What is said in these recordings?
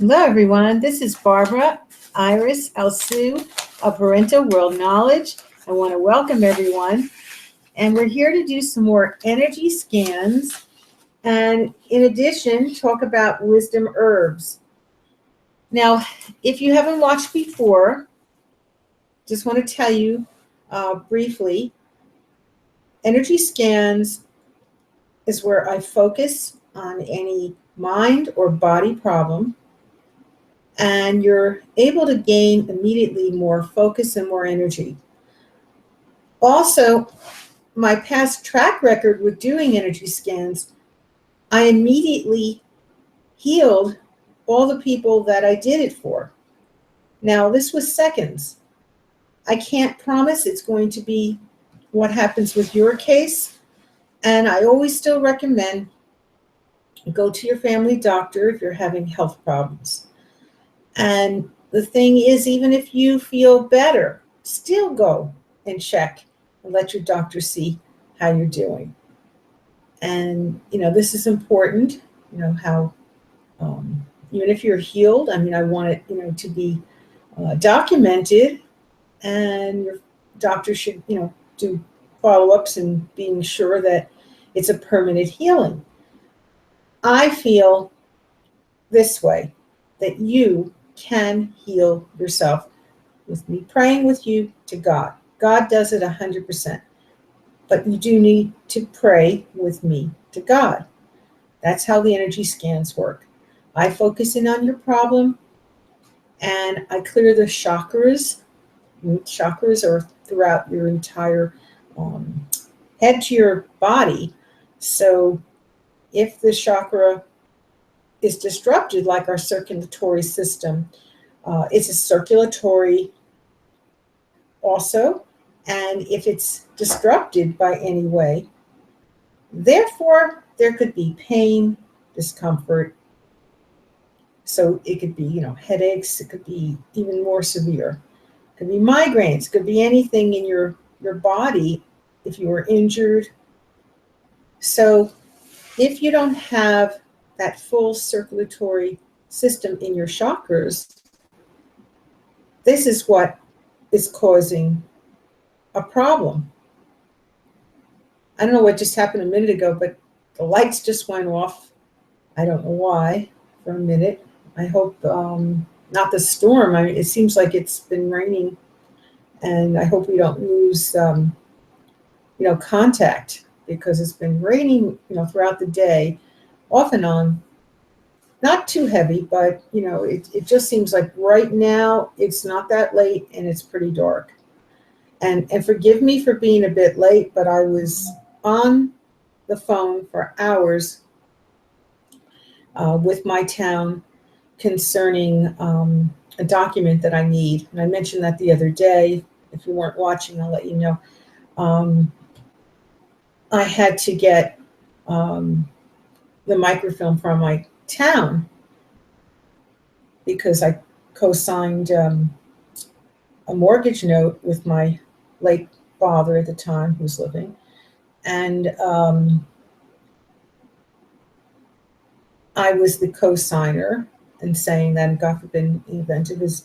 Hello, everyone. This is Barbara Iris Alsu of Parental World Knowledge. I want to welcome everyone. And we're here to do some more energy scans and, in addition, talk about wisdom herbs. Now, if you haven't watched before, just want to tell you briefly, energy scans is where I focus on any mind or body problem, and you're able to gain immediately more focus and more energy. Also, my past track record with doing energy scans, I immediately healed all the people that I did it for. Now, this was seconds. I can't promise it's going to be what happens with your case, and I always still recommend go to your family doctor if you're having health problems. And the thing is, even if you feel better, still go and check and let your doctor see how you're doing. And, this is important, how, even if you're healed, I want it, to be documented, and your doctor should, do follow-ups and being sure that it's a permanent healing. I feel this way, that you can heal yourself with me praying with you to God. God does it 100%, but you do need to pray with me to God. That's how the energy scans work. I focus in on your problem, and I clear the chakras. Chakras are throughout your entire head to your body. So if the chakra is disrupted, like our circulatory system, it's a circulatory also, and if it's disrupted by any way, therefore there could be pain, discomfort. So it could be, headaches. It could be even more severe. It could be migraines. It could be anything in your body if you were injured. So if you don't have that full circulatory system in your chakras, this is what is causing a problem. I don't know what just happened a minute ago, but the lights just went off. I don't know why for a minute. I hope not the storm. It seems like it's been raining, and I hope we don't lose, contact, because it's been raining, throughout the day, off and on. Not too heavy, but, it just seems like right now it's not that late and it's pretty dark. And forgive me for being a bit late, but I was on the phone for hours with my town concerning a document that I need. And I mentioned that the other day. If you weren't watching, I'll let you know. I had to get the microfilm from my town because I co-signed a mortgage note with my late father at the time, who was living. And I was the co-signer, and saying that, God forbid, in the event of his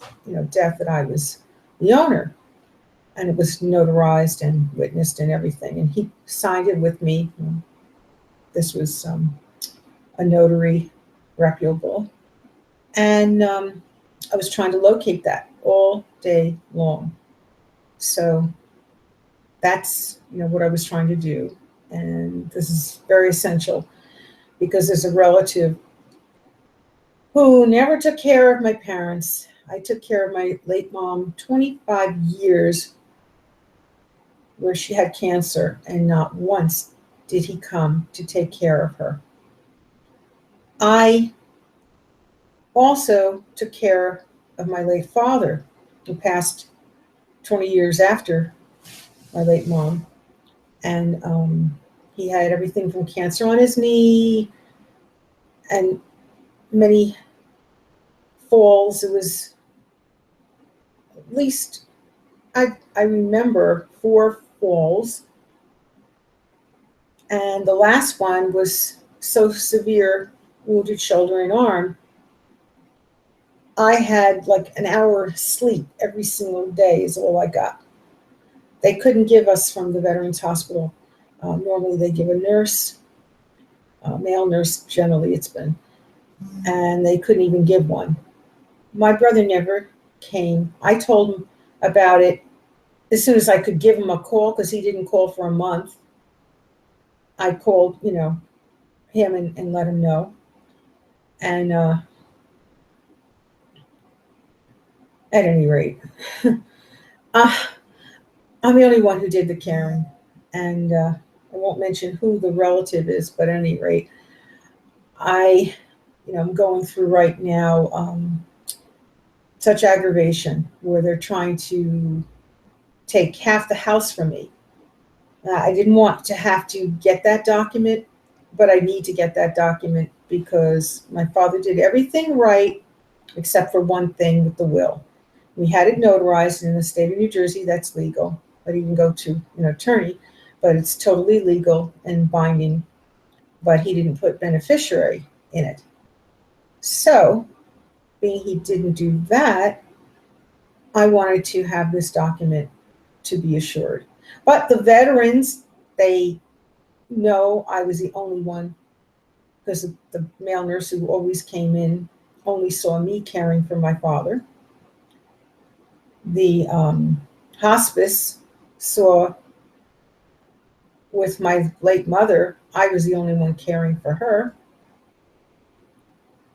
death, that I was the owner. And it was notarized and witnessed and everything. And he signed it with me. This was a notary, reputable. And I was trying to locate that all day long. So that's what I was trying to do. And this is very essential, because there's a relative who never took care of my parents. I took care of my late mom 25 years, where she had cancer, and not once did he come to take care of her. I also took care of my late father, who passed 20 years after my late mom. And he had everything from cancer on his knee and many falls. It was at least, I remember 4 falls. And the last one was so severe, wounded shoulder and arm, I had like an hour sleep every single day is all I got. They couldn't give us from the Veterans Hospital. Normally they give a nurse, a male nurse generally it's been, and they couldn't even give one. My brother never came. I told him about it as soon as I could give him a call because he didn't call for a month. I called, him and let him know. And at any rate, uh, I'm the only one who did the caring. And I won't mention who the relative is, but at any rate, I'm going through right now such aggravation where they're trying to take half the house from me. I didn't want to have to get that document, but I need to get that document because my father did everything right except for one thing with the will. We had it notarized in the state of New Jersey. That's legal, but you can go to an attorney, but it's totally legal and binding. But he didn't put beneficiary in it. So, being he didn't do that, I wanted to have this document to be assured. But the veterans, they know I was the only one because the male nurse who always came in only saw me caring for my father. The hospice saw with my late mother, I was the only one caring for her.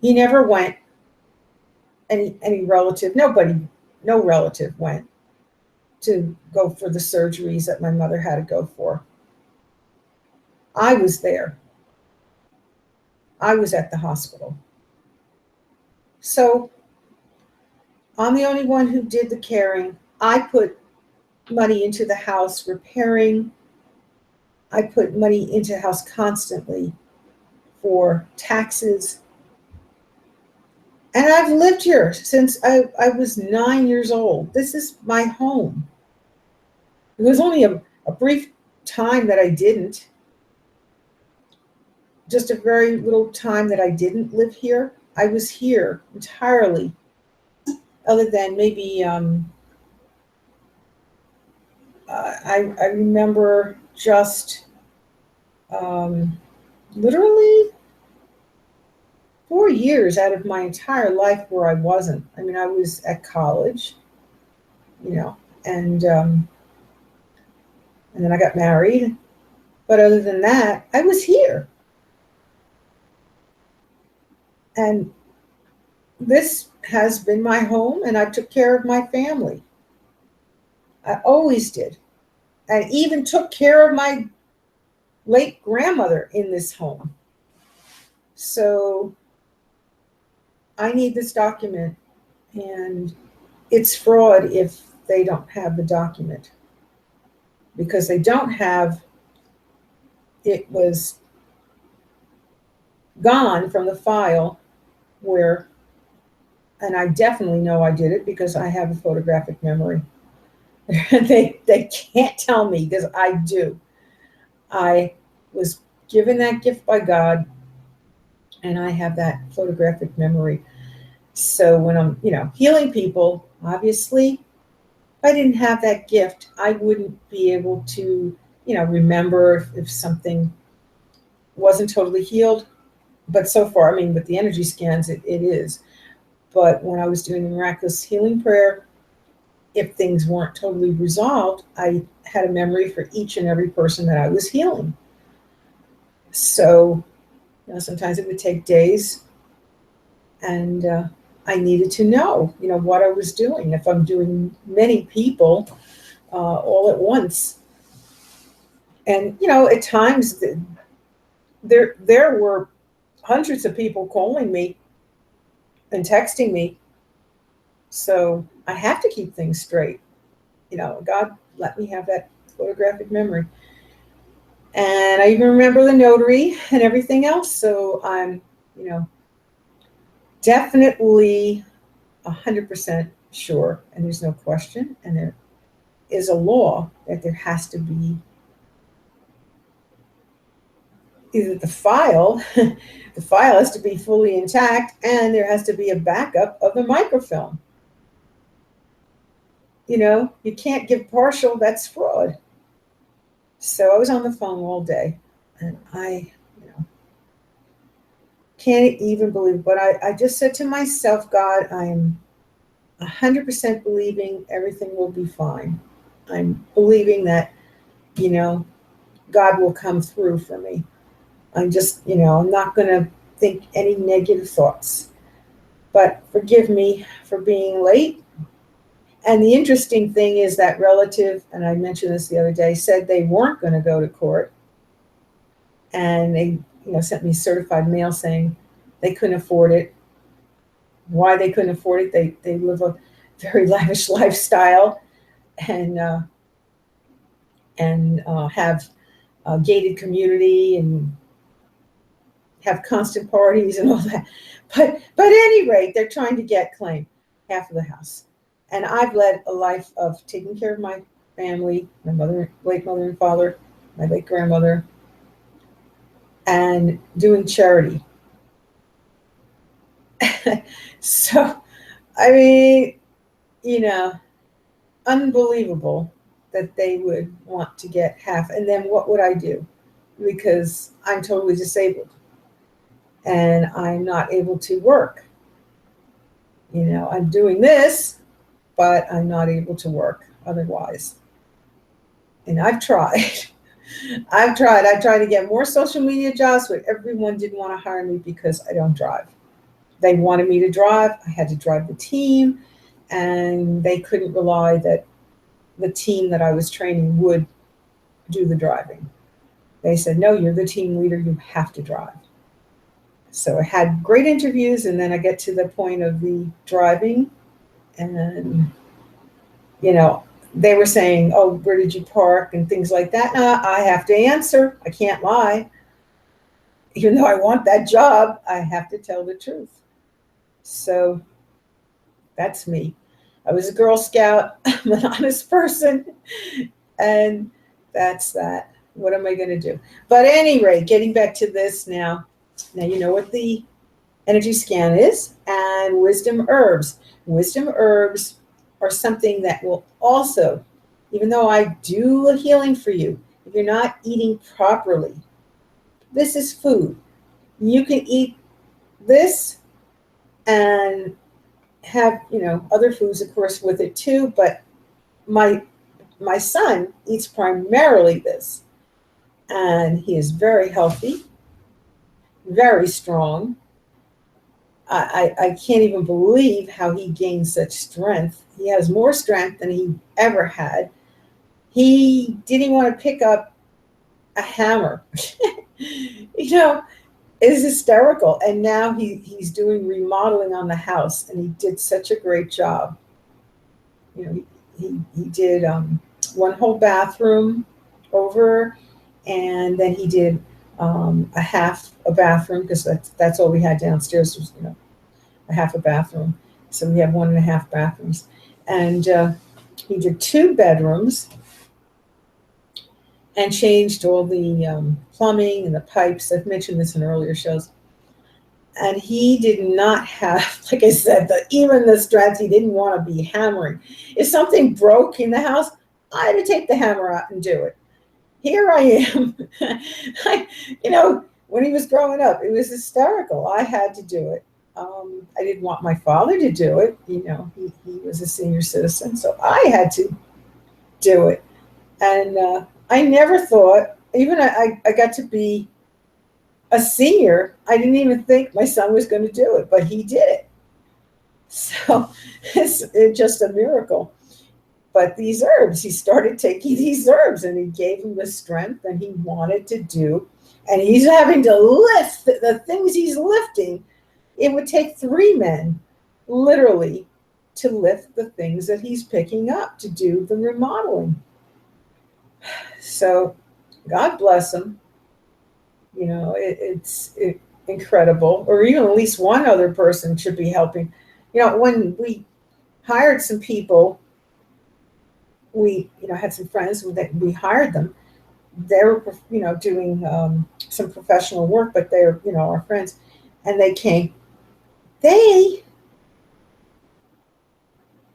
He never went, any relative, nobody, no relative went to go for the surgeries that my mother had to go for. I was there. I was at the hospital. So I'm the only one who did the caring. I put money into the house repairing. I put money into the house constantly for taxes. And I've lived here since I was 9 years old. This is my home. It was only a brief time that I didn't, just a very little time that I didn't live here. I was here entirely, other than maybe I remember just literally 4 years out of my entire life where I wasn't. I mean, I was at college, and then I got married. But other than that, I was here. And this has been my home, and I took care of my family. I always did. I even took care of my late grandmother in this home. So I need this document, and it's fraud if they don't have the document. Because they don't have, it was gone from the file where, and I definitely know I did it because I have a photographic memory. They can't tell me because I do. I was given that gift by God, and I have that photographic memory. So when I'm, healing people, obviously, if I didn't have that gift, I wouldn't be able to, remember if something wasn't totally healed. But so far, I mean, with the energy scans, it is. But when I was doing the miraculous healing prayer, if things weren't totally resolved, I had a memory for each and every person that I was healing. So, sometimes it would take days, and I needed to know, what I was doing. If I'm doing many people all at once, and at times there were hundreds of people calling me and texting me. So I have to keep things straight. God let me have that photographic memory. And I even remember the notary and everything else. So I'm, definitely 100% sure, and there's no question, and there is a law that there has to be either the file, the file has to be fully intact, and there has to be a backup of the microfilm. You can't give partial, that's fraud. So I was on the phone all day, and I can't even believe it. But I just said to myself, God, I'm 100% believing everything will be fine. I'm believing that, God will come through for me. I'm just, I'm not going to think any negative thoughts. But forgive me for being late. And the interesting thing is that relative, and I mentioned this the other day, said they weren't going to go to court. And they, sent me certified mail saying they couldn't afford it. Why they couldn't afford it? They live a very lavish lifestyle and have a gated community and have constant parties and all that. But at any rate, they're trying to claim half of the house. And I've led a life of taking care of my family, my late mother and father, my late grandmother, and doing charity. So, I mean, unbelievable that they would want to get half. And then what would I do? Because I'm totally disabled and I'm not able to work. I'm doing this, but I'm not able to work otherwise. And I've tried. I tried to get more social media jobs, but everyone didn't want to hire me because I don't drive. They wanted me to drive. I had to drive the team, and they couldn't rely that the team that I was training would do the driving. They said, no, you're the team leader. You have to drive. So I had great interviews, and then I get to the point of the driving, and, they were saying, oh, where did you park and things like that. I have to answer. I can't lie. Even though I want that job, I have to tell the truth. So that's me. I was a Girl Scout. I'm an honest person. And that's that. What am I going to do? But at any rate, getting back to this now. Now you know what the energy scan is, and wisdom herbs. Wisdom herbs are something that will also, even though I do a healing for you, if you're not eating properly, this is food. You can eat this and have, other foods, of course, with it too. But my son eats primarily this, and he is very healthy, very strong. I can't even believe how he gained such strength. He has more strength than he ever had. He didn't want to pick up a hammer. It's hysterical. And now he's doing remodeling on the house, and he did such a great job. He did one whole bathroom over, and then he did a half a bathroom, because that's all we had downstairs was a half a bathroom. So we have 1.5 bathrooms, and he did 2 bedrooms and changed all the plumbing and the pipes. I've mentioned this in earlier shows. And he did not have, like I said, even the strength. He didn't want to be hammering. If something broke in the house, I had to take the hammer out and do it. Here I am. When he was growing up, it was hysterical. I had to do it. I didn't want my father to do it. He was a senior citizen, so I had to do it. And I never thought, even I got to be a senior, I didn't even think my son was going to do it, but he did it. So it's just a miracle. But these herbs, he started taking these herbs, and he gave him the strength and he wanted to do. And he's having to lift the things he's lifting. It would take 3 men, literally, to lift the things that he's picking up to do the remodeling. So God bless him. It's incredible. Or even at least one other person should be helping. When we hired some people, we had some friends that we hired them, they're, doing some professional work, but they're, our friends, and they came. They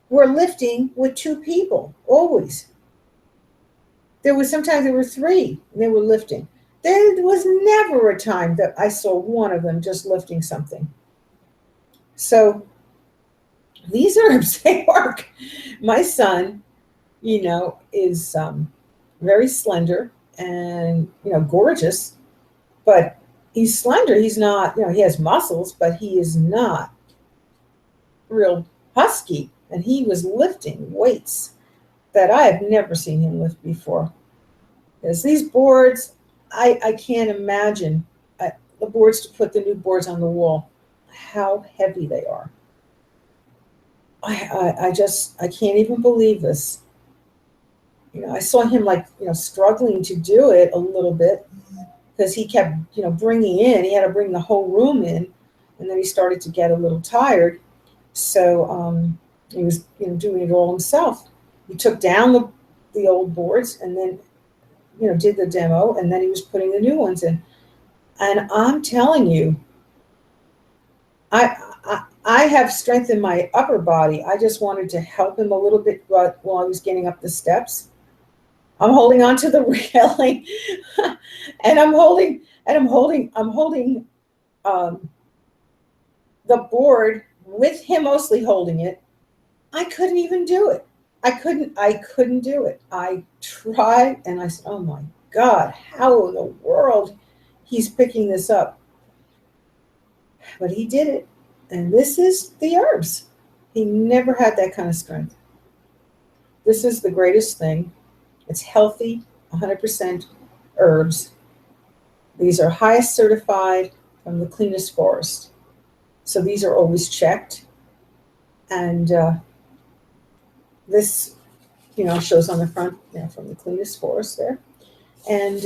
were lifting with two people always. Sometimes there were three, and they were lifting. There was never a time that I saw one of them just lifting something. So these herbs, they work. My son, is very slender and, gorgeous, but he's slender. He's not, he has muscles, but he is not real husky. And he was lifting weights that I have never seen him lift before. Because these boards, I can't imagine the boards, to put the new boards on the wall, how heavy they are. I can't even believe this. I saw him struggling to do it a little bit because he kept, bringing in. He had to bring the whole room in, and then he started to get a little tired. So he was, doing it all himself. He took down the old boards and then, did the demo, and then he was putting the new ones in. And I'm telling you, I have strength in my upper body. I just wanted to help him a little bit while I was getting up the steps. I'm holding on to the railing, and I'm holding the board with him mostly holding it. I couldn't even do it. I couldn't do it. I tried, and I said, oh my God, how in the world he's picking this up? But he did it. And this is the herbs. He never had that kind of strength. This is the greatest thing. It's healthy, 100% herbs. These are highest certified from the cleanest forest. So these are always checked. And this, shows on the front, from the cleanest forest there. And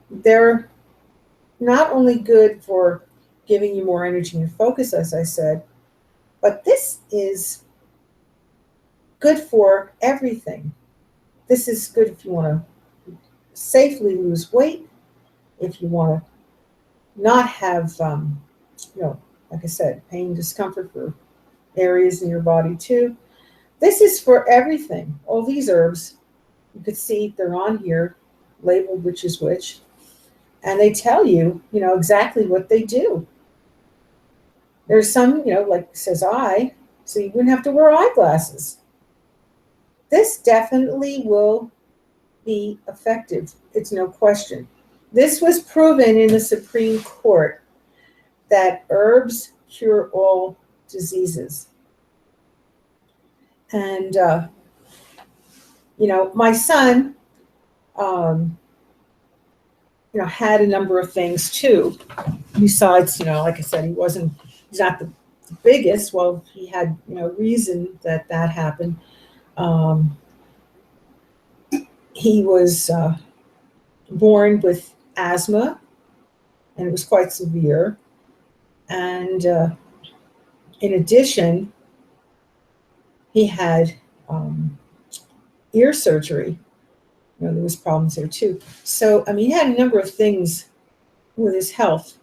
they're not only good for giving you more energy and focus, as I said, but this is good for everything. This is good if you want to safely lose weight, if you want to not have, like I said, pain, discomfort for areas in your body too. This is for everything. All these herbs, you could see they're on here, labeled which is which, and they tell you, exactly what they do. There's some, like says eye, so you wouldn't have to wear eyeglasses. This definitely will be effective. It's no question. This was proven in the Supreme Court that herbs cure all diseases. And, my son, had a number of things too. Besides, like I said, he's not the biggest. Well, he had, reason that happened. He was born with asthma, and it was quite severe. And in addition, he had ear surgery. There was problems there too. So, he had a number of things with his health,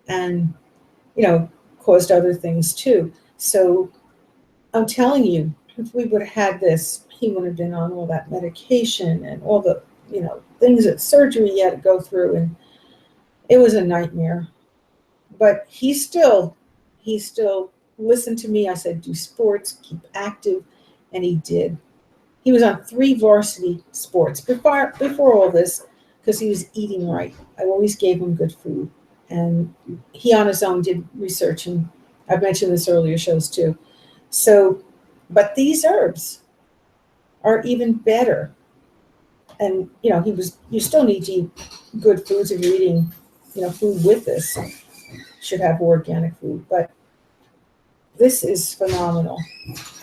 and, caused other things too. So I'm telling you, if we would have had this, he would have been on all that medication and all the, things that surgery he had to go through. And it was a nightmare. But he still listened to me. I said, do sports, keep active. And he did. He was on 3 varsity sports before all this, because he was eating right. I always gave him good food. And he on his own did research, and I've mentioned this earlier shows too. So, but these herbs are even better. And, you still need to eat good foods if you're eating, food with this. You should have organic food. But this is phenomenal.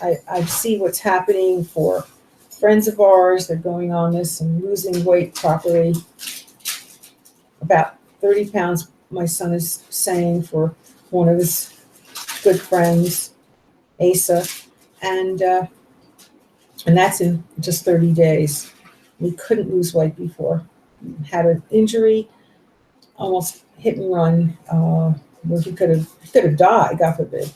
I see what's happening for friends of ours. They're going on this and losing weight properly. About 30 pounds, my son is saying, for one of his good friends, Asa. And And that's in just 30 days. We couldn't lose weight before. Had an injury, almost hit and run, where he could have died, God forbid.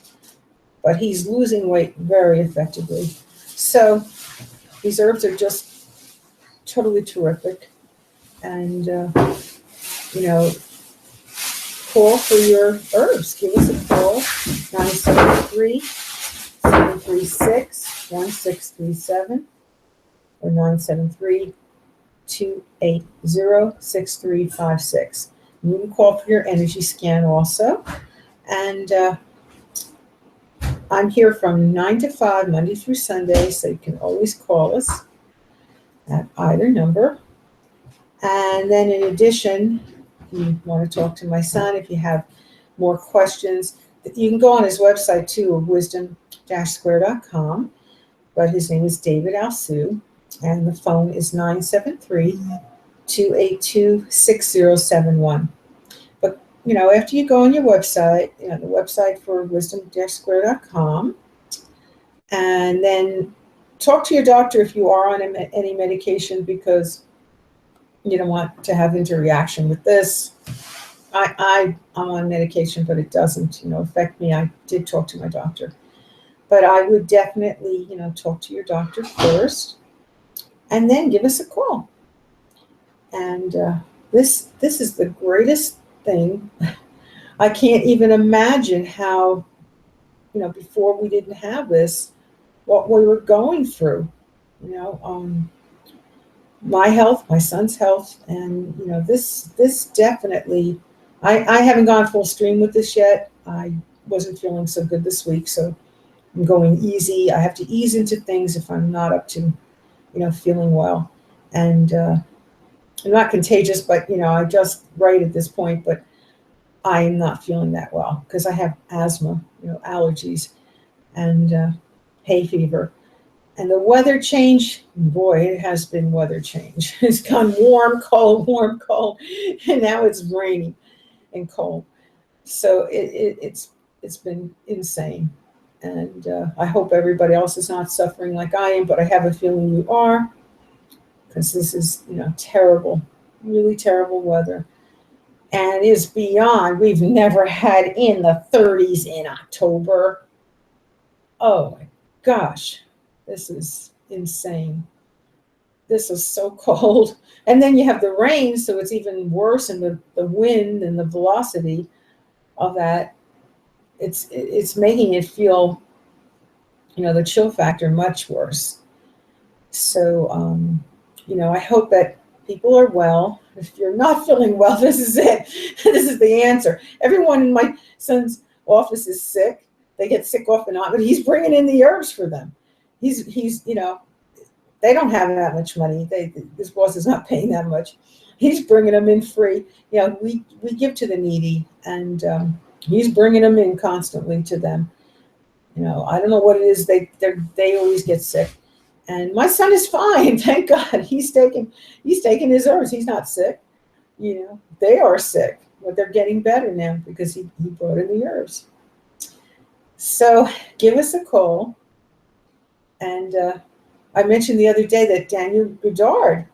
But he's losing weight very effectively. So these herbs are just totally terrific. And, you know, call for your herbs. Give us a call, 973-736-1637 or 973-280-6356. You can call for your energy scan also. And I'm here from 9 to 5, Monday through Sunday, so you can always call us at either number. And then in addition, if you want to talk to my son, if you have more questions, you can go on his website too, of wisdom-square.com. But his name is David Alsu, and the phone is 973-282-6071. But, after you go on your website, the website for wisdom-square.com, and then talk to your doctor if you are on any medication, because you don't want to have interaction with this. I'm on medication, but it doesn't, affect me. I did talk to my doctor. But I would definitely, talk to your doctor first, and then give us a call. And this is the greatest thing. I can't even imagine how, before we didn't have this, what we were going through. My health, my son's health, and this definitely. I haven't gone full stream with this yet. I wasn't feeling so good this week, so I'm going easy. I have to ease into things if I'm not up to, feeling well. And I'm not contagious, but, I just right at this point, but I am not feeling that well because I have asthma, allergies, and hay fever. And the weather change, boy, it has been weather change. It's gone warm, cold, and now it's rainy and cold. So it's been insane. And I hope everybody else is not suffering like I am, but I have a feeling you are, because this is, terrible, really terrible weather. And is beyond, we've never had in the 30s in October. Oh my gosh, this is insane. This is so cold. And then you have the rain, so it's even worse, and the wind and the velocity of that, it's making it feel, the chill factor much worse. So, I hope that people are well. If you're not feeling well, this is it. This is the answer. Everyone in my son's office is sick. They get sick off and on, but he's bringing in the herbs for them. He's they don't have that much money. His boss is not paying that much. He's bringing them in free. We give to the needy, and he's bringing them in constantly to them. I don't know what it is. They always get sick, and my son is fine. Thank God. He's taking his herbs. He's not sick. They are sick, but they're getting better now because he brought in the herbs. So give us a call. And I mentioned the other day that Daniel Goddard,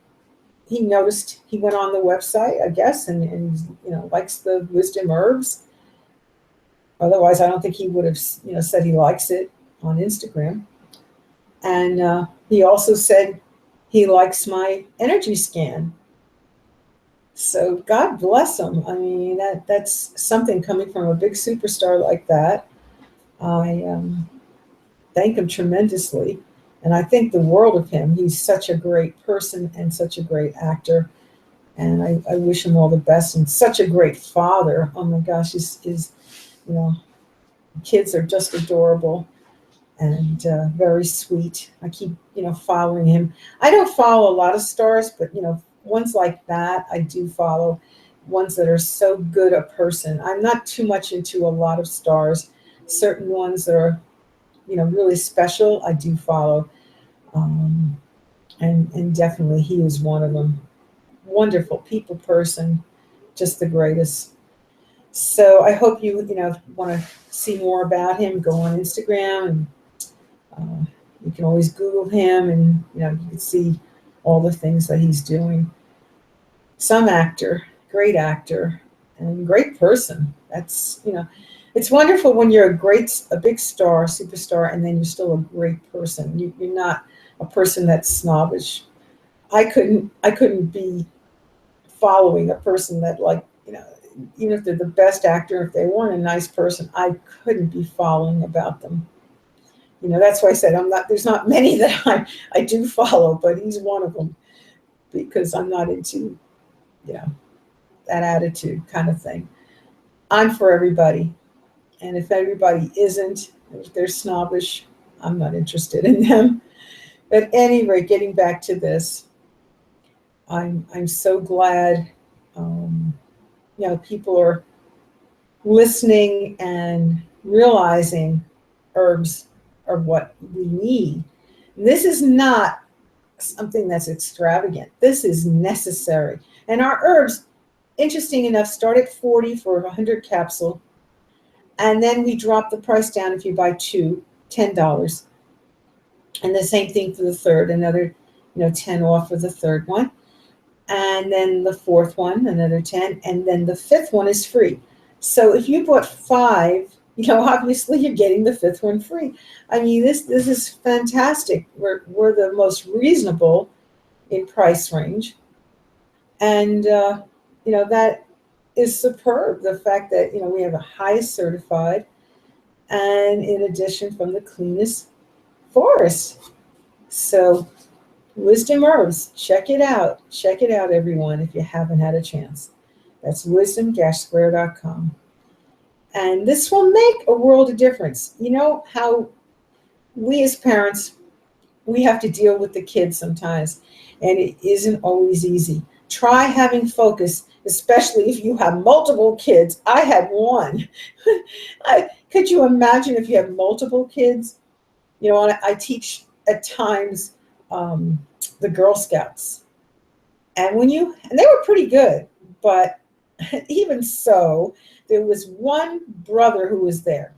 he noticed, he went on the website, I guess, and likes the wisdom herbs. Otherwise, I don't think he would have, said he likes it on Instagram. And he also said he likes my energy scan. So God bless him. I mean, that's something coming from a big superstar like that. I thank him tremendously. And I think the world of him. He's such a great person and such a great actor. And I wish him all the best, and such a great father. Oh my gosh, his kids are just adorable and very sweet. I keep, following him. I don't follow a lot of stars, but, ones like that I do follow, ones that are so good a person. I'm not too much into a lot of stars. Certain ones that are, really special, I do follow. And definitely he is one of them. Wonderful people person, just the greatest. So I hope you want to see more about him. Go on Instagram and You can always Google him, and you can see all the things that he's doing. Some actor, great actor, and great person. It's wonderful when you're a big star, superstar, and then you're still a great person. You're not a person that's snobbish. I couldn't be following a person that, like, even if they're the best actor, if they weren't a nice person, I couldn't be following about them. That's why I said there's not many that I do follow, but he's one of them, because I'm not into, you know, that attitude kind of thing. I'm for everybody. And if everybody isn't, if they're snobbish, I'm not interested in them. But at any rate, getting back to this, I'm so glad, people are listening and realizing herbs are what we need. And this is not something that's extravagant. This is necessary. And our herbs, interesting enough, start at 40 for a 100 capsule. And then we drop the price down if you buy two, $10. And the same thing for the third, another 10 off for the third one. And then the fourth one, another 10. And then the fifth one is free. So if you bought five, obviously you're getting the fifth one free. I mean, this is fantastic. We're the most reasonable in price range. And, that is superb. The fact that, we have the highest certified, and in addition from the cleanest forest. So Wisdom Herbs, check it out. Check it out, everyone, if you haven't had a chance. That's wisdom-square.com. And this will make a world of difference. You know how we as parents, we have to deal with the kids sometimes, and it isn't always easy. Try having focus, especially if you have multiple kids. I had one. Could you imagine if you have multiple kids? I teach at times the Girl Scouts. And they were pretty good, but even so, there was one brother who was there.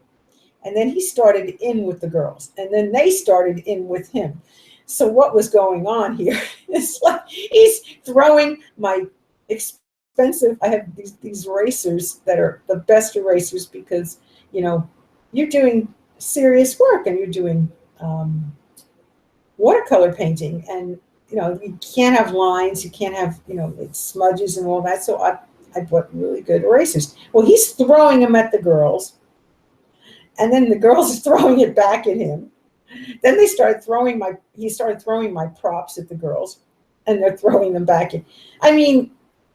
And then he started in with the girls, and then they started in with him. So what was going on here? It's like he's throwing my expensive, I have these erasers that are the best erasers, because, you're doing serious work, and you're doing watercolor painting, and, you can't have lines, you can't have, it smudges and all that. So I bought really good erasers. Well, he's throwing them at the girls, and then the girls are throwing it back at him. Then he started throwing my props at the girls, and they're throwing them back at. I mean,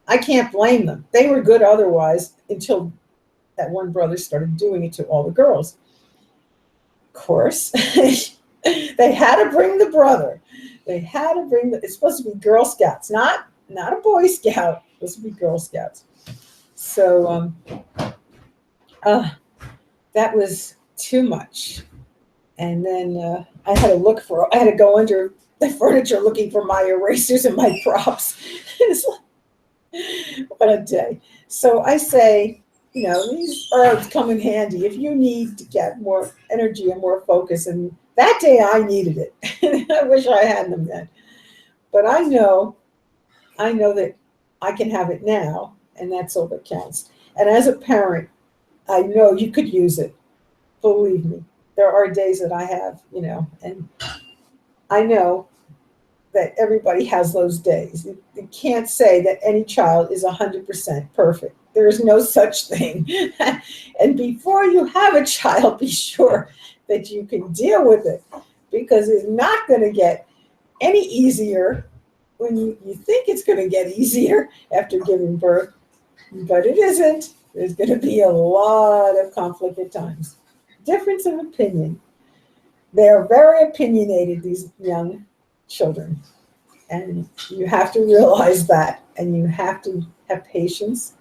I can't blame them. They were good otherwise, until that one brother started doing it to all the girls. Of course, they had to bring the brother. They had to bring it's supposed to be Girl Scouts, not a Boy Scout. It's supposed to be Girl Scouts. So that was too much. And then I had to go under the furniture looking for my erasers and my props. What a day. So I say, these herbs come in handy if you need to get more energy and more focus. And that day I needed it. I wish I had them then. But I know that I can have it now, and that's all that counts. And as a parent, I know you could use it. Believe me. There are days that I have, and I know that everybody has those days. You can't say that any child is 100% perfect. There is no such thing. And before you have a child, be sure that you can deal with it, because it's not going to get any easier when you think it's going to get easier after giving birth, but it isn't. There's going to be a lot of conflict at times. Difference of opinion. They are very opinionated, these young children. And you have to realize that, and you have to have patience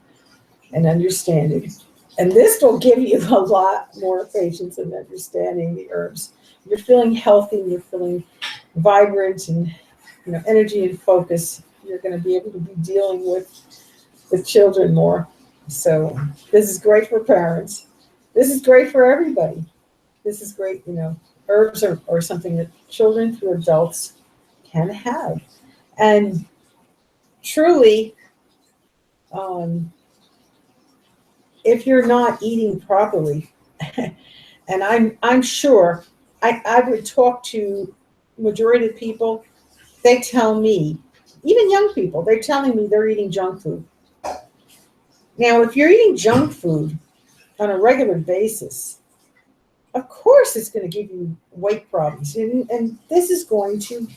and understanding. And this will give you a lot more patience and understanding the herbs. You're feeling healthy, you're feeling vibrant, and energy and focus. You're going to be able to be dealing with the children more. So this is great for parents. This is great for everybody. This is great, herbs are something that children through adults can have. And truly, if you're not eating properly, and I'm sure I would talk to majority of people, they tell me, even young people, they're telling me they're eating junk food. Now, if you're eating junk food on a regular basis, of course it's going to give you weight problems. And this is going to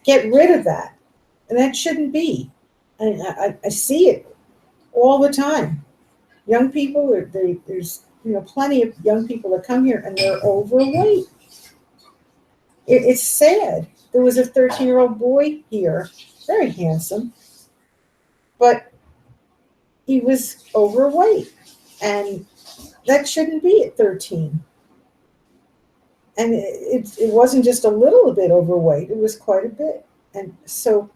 get rid of that. And that shouldn't be. And I see it all the time. Young people, there's plenty of young people that come here and they're overweight. It's sad. There was a 13-year-old boy here, very handsome, but he was overweight. And that shouldn't be at 13. And it wasn't just a little bit overweight, it was quite a bit. And so,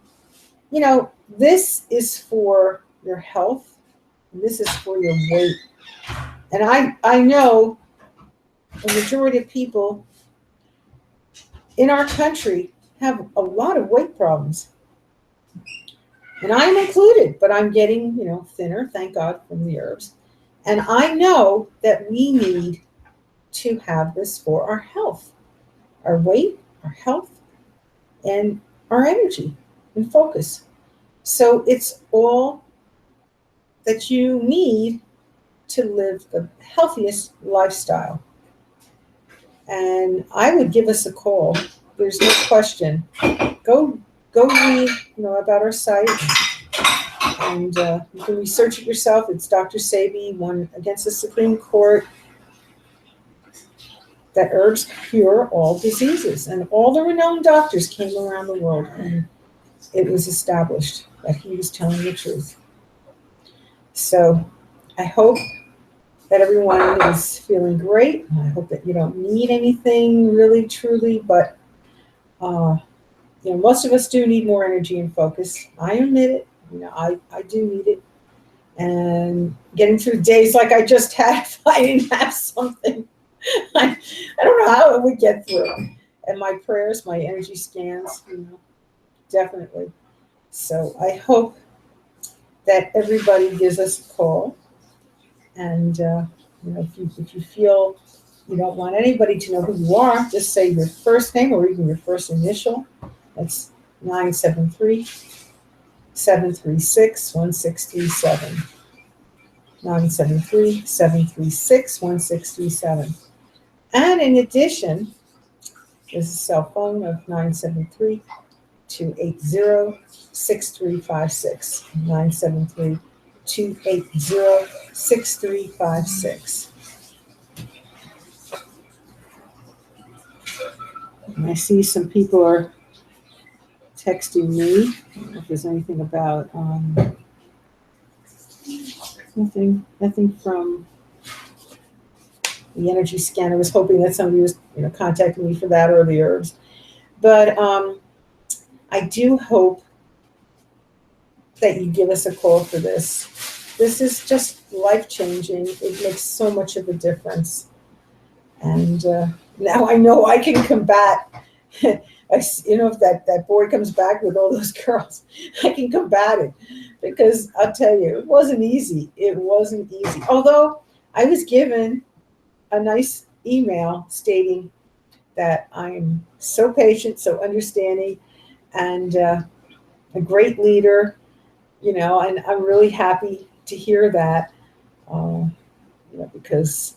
this is for your health, and this is for your weight. And I know the majority of people in our country have a lot of weight problems. And I'm included, but I'm getting, thinner, thank God, from the herbs. And I know that we need to have this for our health, our weight, our health, and our energy and focus. So it's all that you need to live the healthiest lifestyle. And I would give us a call. There's no question. Go read, about our site, and you can research it yourself. It's Dr. Sabi won against the Supreme Court that herbs cure all diseases, and all the renowned doctors came around the world, and it was established that he was telling the truth. So I hope that everyone is feeling great. I hope that you don't need anything really, truly, but most of us do need more energy and focus. I admit it. I do need it. And getting through days like I just had, if I didn't have something, I don't know how it would get through. And my prayers, my energy scans, definitely. So I hope that everybody gives us a call. And if you feel you don't want anybody to know who you are, just say your first name or even your first initial. That's 973-736-1637. 973-736-1637. And in addition, there's a cell phone of 973-280-6356. 973-280-6356. And I see some people are texting me. I don't know if there's anything about nothing from the energy scan. I was hoping that somebody was contacting me for that or the herbs. But I do hope that you give us a call for this. This is just life-changing. It makes so much of a difference. And now I know I can combat, if that boy comes back with all those girls, I can combat it. Because I'll tell you, it wasn't easy. It wasn't easy. Although I was given a nice email stating that I'm so patient, so understanding, and a great leader, and I'm really happy to hear that, because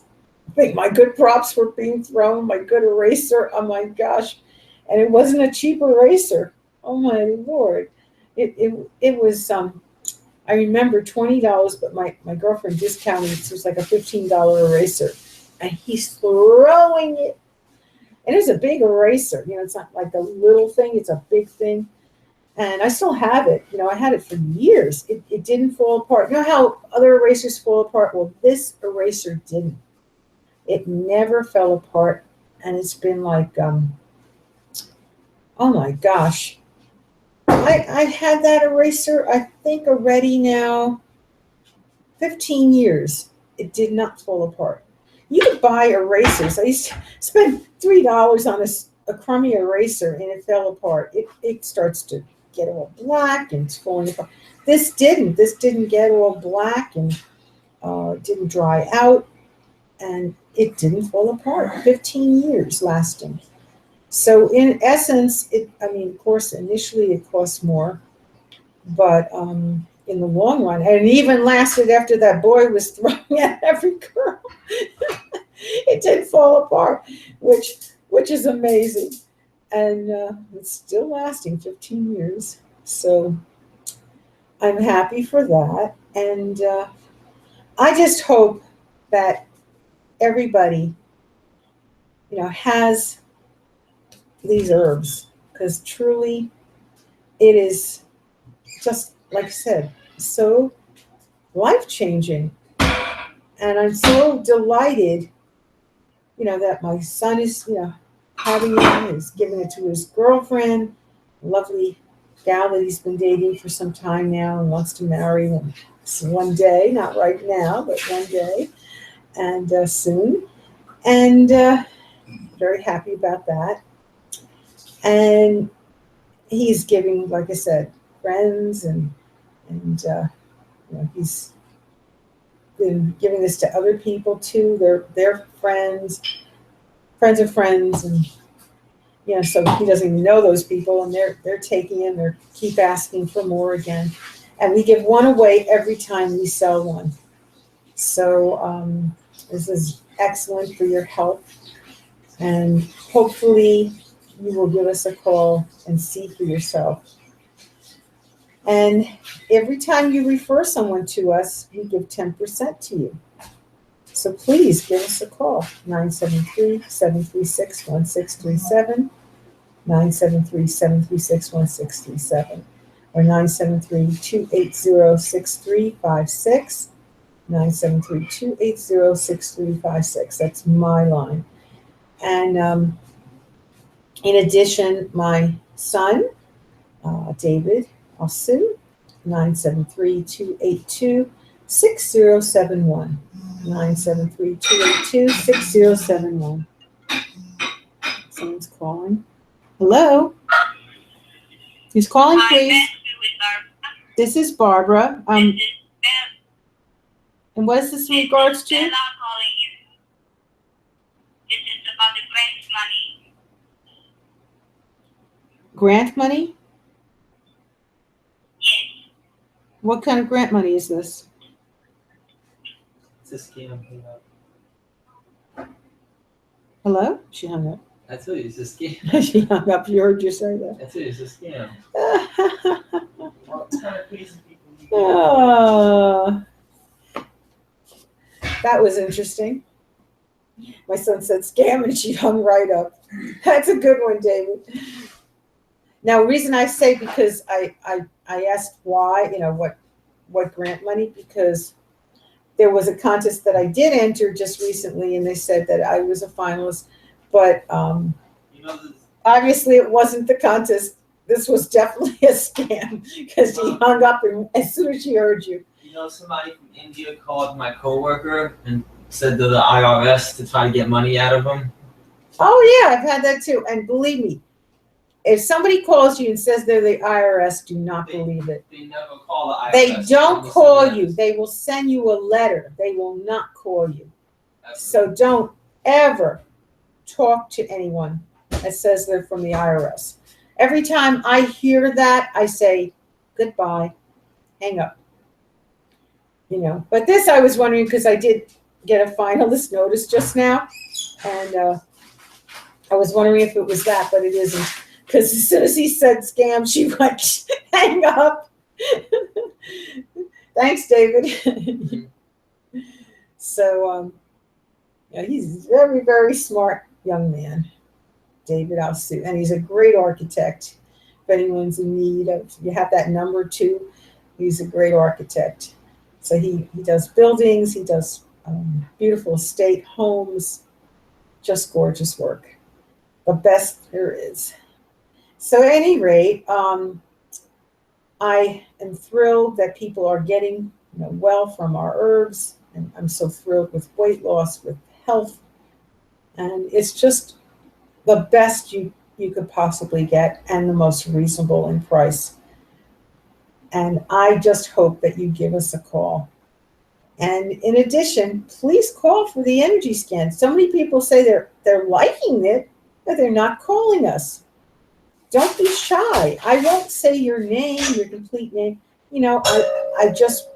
I think my good props were being thrown, my good eraser, oh my gosh, and it wasn't a cheap eraser. Oh my Lord. It was, I remember $20, but my girlfriend discounted it, so it was like a $15 eraser. And he's throwing it. And it's a big eraser. It's not like a little thing. It's a big thing. And I still have it. I had it for years. It didn't fall apart. You know how other erasers fall apart? Well, this eraser didn't. It never fell apart. And it's been like, oh my gosh. I've had that eraser, I think, already now 15 years. It did not fall apart. You could buy erasers. I used to spend $3 on a crummy eraser, and it fell apart. It starts to get all black and it's falling apart. This didn't. This didn't get all black and it didn't dry out, and it didn't fall apart. 15 years lasting. So in essence, of course, initially it costs more, but in the long run, and it even lasted after that boy was throwing at every girl. It did fall apart, which is amazing, and it's still lasting 15 years. So I'm happy for that, and I just hope that everybody, has these herbs, because truly it is, just like I said, so life-changing. And I'm so delighted, that my son is, having it, he's giving it to his girlfriend, a lovely gal that he's been dating for some time now and wants to marry him one day, not right now, but one day, and soon. And very happy about that. And he's giving, like I said, friends, and he's been giving this to other people too. Their friends of friends, and so he doesn't even know those people, and they're taking him. They keep asking for more again, and we give one away every time we sell one. So this is excellent for your health, and hopefully you will give us a call and see for yourself. And every time you refer someone to us, we give 10% to you. So please give us a call, 973-736-1637, 973-736-1637, or 973-280-6356, 973-280-6356. That's my line. And in addition, my son, David, also, 973-282-6071. 973-282-6071. Someone's calling. Hello? Who's calling, please? This is Barbara. And what is this in regards to? This is about the grant money. Grant money? Yes. What kind of grant money is this? It's a scam. Hello? She hung up. I told you it's a scam. She hung up. You heard you say that. I told you it's a scam. What kind of crazy people you get? Oh, that was interesting. My son said scam, and she hung right up. That's a good one, David. Now, reason I say, because I asked why, what grant money, because there was a contest that I did enter just recently, and they said that I was a finalist, but obviously it wasn't the contest. This was definitely a scam, because she hung up as soon as she heard you. Somebody from India called my coworker and said to the IRS to try to get money out of them. Oh yeah, I've had that too. And believe me, if somebody calls you and says they're the IRS, do not believe it. They never call the IRS. They don't call you. They will send you a letter. They will not call you. So don't ever talk to anyone that says they're from the IRS. Every time I hear that, I say, goodbye, hang up. But this I was wondering, because I did get a finalist notice just now, and I was wondering if it was that, but it isn't. Because as soon as he said scam, she went, hang up. Thanks, David. So, he's a very, very smart young man, David Alsu, and he's a great architect. If anyone's in need of, you have that number too, he's a great architect. So he does buildings, he does beautiful estate homes, just gorgeous work. The best there is. So at any rate, I am thrilled that people are getting well from our herbs, and I'm so thrilled with weight loss, with health. And it's just the best you could possibly get and the most reasonable in price. And I just hope that you give us a call. And in addition, please call for the energy scan. So many people say they're liking it, but they're not calling us. Don't be shy. I won't say your name, your complete name. I just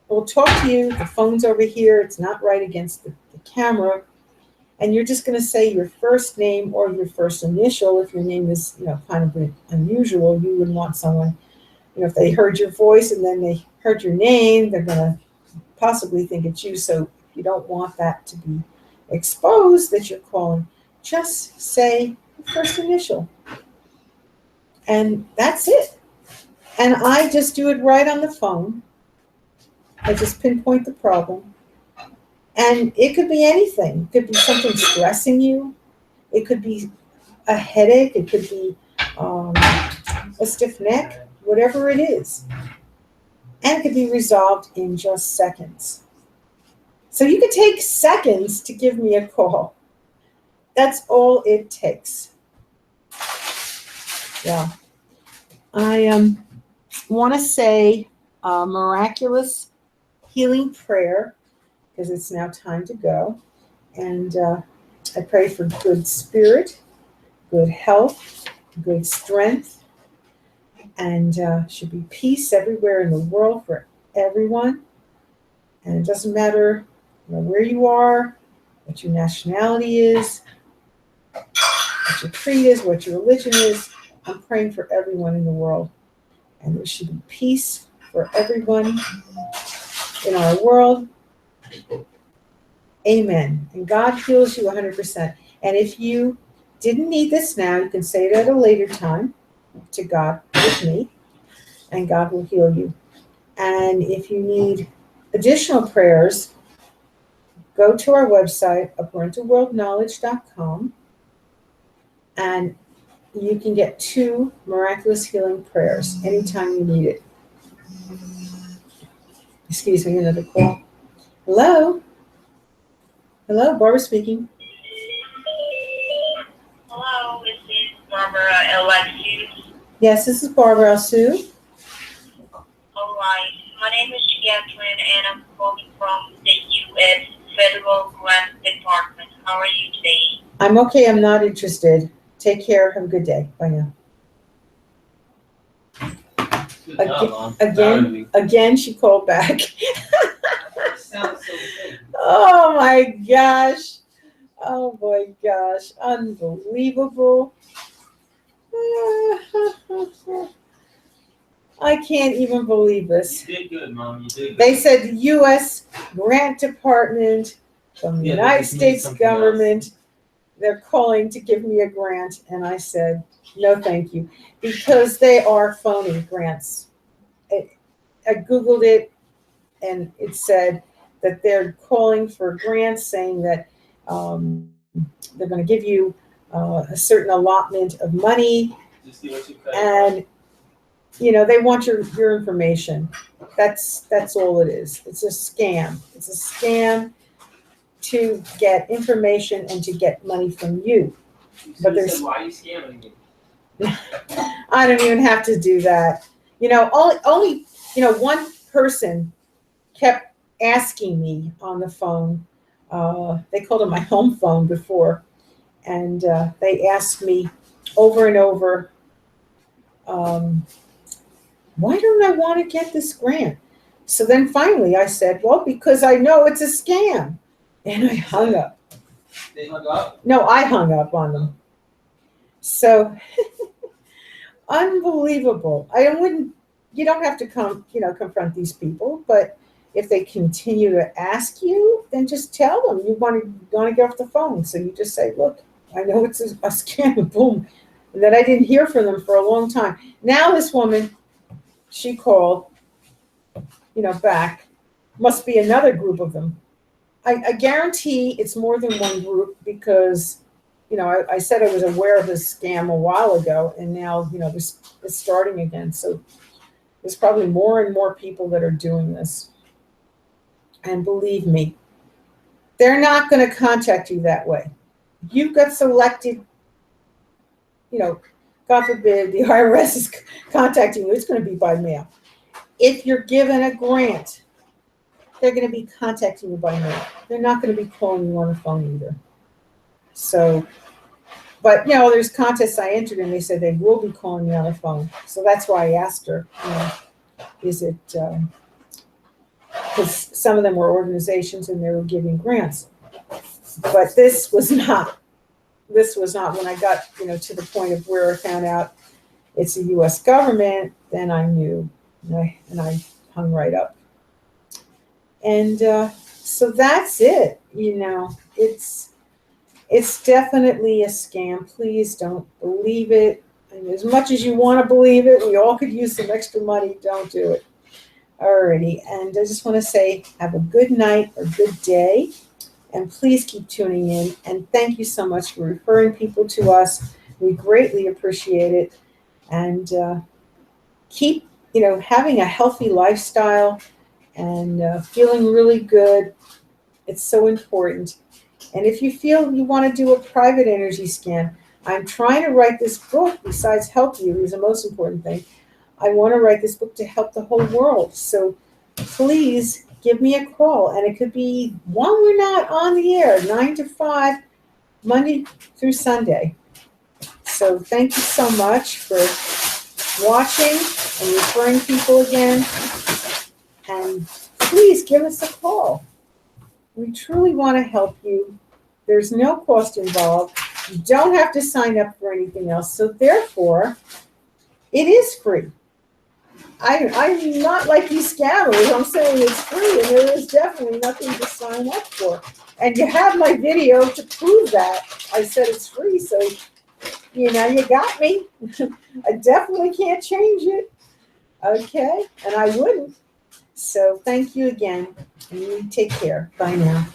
will talk to you. The phone's over here. It's not right against the camera. And you're just going to say your first name or your first initial. If your name is, kind of unusual, you would want someone, if they heard your voice and then they heard your name, they're going to possibly think it's you. So you don't want that to be exposed that you're calling. Just say your first initial. And that's it. And I just do it right on the phone. I just pinpoint the problem. And it could be anything. It could be something stressing you. It could be a headache. It could be a stiff neck, whatever it is. And it could be resolved in just seconds. So you could take seconds to give me a call. That's all it takes. Yeah. I want to say a miraculous healing prayer, because it's now time to go. And I pray for good spirit, good health, good strength, and should be peace everywhere in the world for everyone. And it doesn't matter where you are, what your nationality is, what your creed is, what your religion is. I'm praying for everyone in the world. And there should be peace for everyone in our world. Amen. And God heals you 100%. And if you didn't need this now, you can say it at a later time to God with me, and God will heal you. And if you need additional prayers, go to our website, parentalworldknowledge.com, and you can get 2 miraculous healing prayers anytime you need it. Excuse me, another call. Hello? Hello, Barbara speaking. Hello, this is Barbara Alexis. Yes, this is Barbara Sue. All right. My name is Catherine, and I'm calling from the U.S. Federal Grant Department. How are you today? I'm okay. I'm not interested. Take care. Have a good day. Bye now. Good job, Mom. Again, she called back. Sounds so good. Oh my gosh. Oh my gosh. Unbelievable. I can't even believe this. You did good, Mom. You did good. They said the U.S. Grant Department from the United States government, they're calling to give me a grant. And I said, no, thank you. Because they are phony grants. I Googled it, and it said that they're calling for grants, saying that they're going to give you a certain allotment of money. Just see what you cut. And they want your information. That's all it is. It's a scam. It's a scam to get information and to get money from you. But there's, why are you scamming me? I don't even have to do that. Only one person kept asking me on the phone. They called it my home phone before, and they asked me over and over, why don't I want to get this grant? So then finally I said, well, because I know it's a scam. And I hung up. They hung up? No, I hung up on them. So unbelievable. You don't have to confront these people, but if they continue to ask you, then just tell them you want to get off the phone. So you just say, look, I know it's a scam, boom. And then I didn't hear from them for a long time. Now this woman, she called, back. Must be another group of them. I guarantee it's more than one group because, I said I was aware of this scam a while ago, and now, it's starting again. So there's probably more and more people that are doing this. And believe me, they're not going to contact you that way. You got selected, God forbid the IRS is contacting you, it's going to be by mail. If you're given a grant, they're going to be contacting you by mail. They're not going to be calling you on the phone either. So, but there's contests I entered and they said they will be calling me on the phone. So that's why I asked her, is it, because some of them were organizations and they were giving grants. But this was not when I got, to the point of where I found out it's the U.S. government, then I knew, and I hung right up. And so that's it. It's definitely a scam. Please don't believe it. And as much as you want to believe it, we all could use some extra money. Don't do it. Alrighty. And I just want to say, have a good night or good day. And please keep tuning in. And thank you so much for referring people to us. We greatly appreciate it. And keep, having a healthy lifestyle and feeling really good. It's so important. And if you feel you want to do a private energy scan, I'm trying to write this book. Besides help you is the most important thing. I want to write this book to help the whole world. So please give me a call. And it could be when we're not on the air, 9 to 5, Monday through Sunday. So thank you so much for watching and referring people again. And please give us a call. We truly want to help you. There's no cost involved. You don't have to sign up for anything else. So therefore, it is free. I'm not like these scammers. I'm saying it's free, and there is definitely nothing to sign up for. And you have my video to prove that. I said it's free, so you got me. I definitely can't change it. Okay? And I wouldn't. So thank you again, and you take care. Bye now.